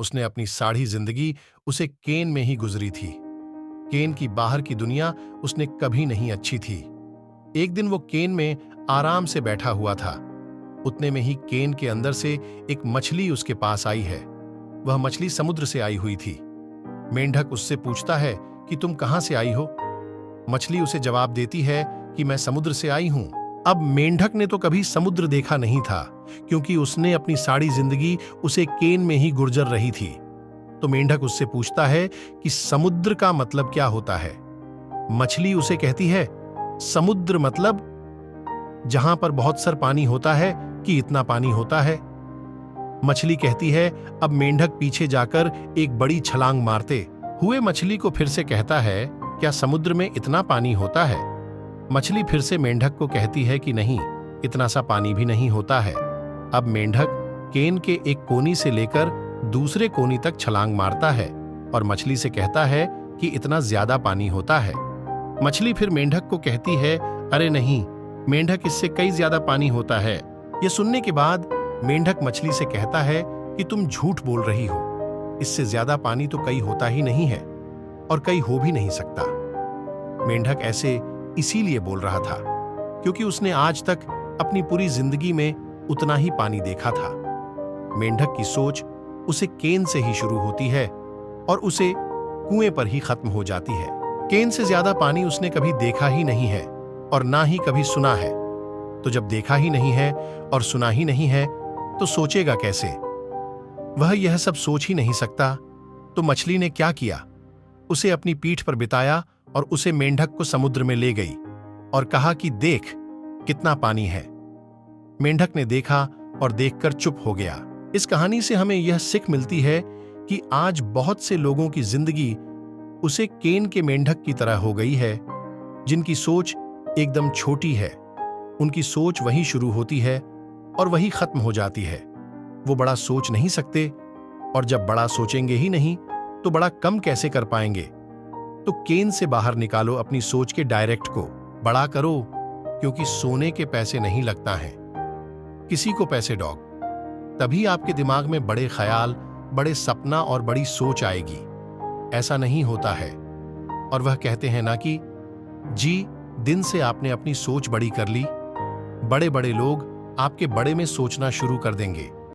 उसने अपनी सारी जिंदगी उसे केन में ही गुजरी थी। केन की बाहर की दुनिया उसने कभी नहीं अच्छी थी। एक दिन वो केन में आराम से बैठा हुआ था। उतने में ही केन के अंदर से एक मछली उसके पास आई है। वह मछली समुद्र से आई हुई थी। मेंढक उससे पूछता है कि तुम कहां से आई हो। मछली उसे जवाब देती है कि मैं समुद्र से आई हूं। अब मेंढक ने तो कभी समुद्र देखा नहीं था, क्योंकि उसने अपनी सारी जिंदगी उसे केन में ही गुजर रही थी। तो मेंढक उससे पूछता है कि समुद्र का मतलब क्या होता है। मछली उसे कहती है, समुद्र मतलब जहां पर बहुत सर पानी होता है कि इतना पानी होता है। मछली कहती है। अब मेंढक पीछे जाकर एक बड़ी छलांग मारते हुए मछली को फिर से कहता है, क्या समुद्र में इतना पानी होता है। मछली फिर से मेंढक को कहती है कि नहीं, इतना सा पानी भी नहीं होता है। अब मेंढक केन के एक कोनी से लेकर दूसरे कोनी तक छलांग मारता है और मछली से कहता है कि इतना ज्यादा पानी होता है। मछली फिर मेंढक को कहती है, अरे नहीं मेंढक, इससे कई ज्यादा पानी होता है। यह सुनने के बाद मेंढक मछली से कहता है कि तुम झूठ बोल रही हो, इससे ज्यादा पानी तो कई होता ही नहीं है और कई हो भी नहीं सकता। मेंढक ऐसे इसीलिए बोल रहा था क्योंकि उसने आज तक अपनी पूरी जिंदगी में उतना ही पानी देखा था। मेंढक की सोच उसे केन से ही शुरू होती है और उसे कुएं पर ही खत्म हो जाती है। केन से ज्यादा पानी उसने कभी देखा ही नहीं है और ना ही कभी सुना है। तो जब देखा ही नहीं है और सुना ही नहीं है तो सोचेगा कैसे। वह यह सब सोच ही नहीं सकता। तो मछली ने क्या किया, उसे अपनी पीठ पर बिताया और उसे मेंढक को समुद्र में ले गई और कहा कि देख कितना पानी है। मेंढक ने देखा और देखकर चुप हो गया। इस कहानी से हमें यह सीख मिलती है कि आज बहुत से लोगों की जिंदगी उसे केन के मेंढक की तरह हो गई है, जिनकी सोच एकदम छोटी है। उनकी सोच वहीं शुरू होती है और वहीं खत्म हो जाती है। वो बड़ा सोच नहीं सकते, और जब बड़ा सोचेंगे ही नहीं तो बड़ा कम कैसे कर पाएंगे। तो केन से बाहर निकालो अपनी सोच के डायरेक्ट को, बड़ा करो, क्योंकि सोने के पैसे नहीं लगता है, किसी को पैसे डॉग। तभी आपके दिमाग में बड़े ख्याल, बड़े सपना और बड़ी सोच आएगी। ऐसा नहीं होता है। और वह कहते हैं ना कि जी दिन से आपने अपनी सोच बड़ी कर ली, बड़े बड़े लोग आपके बड़े में सोचना शुरू कर देंगे।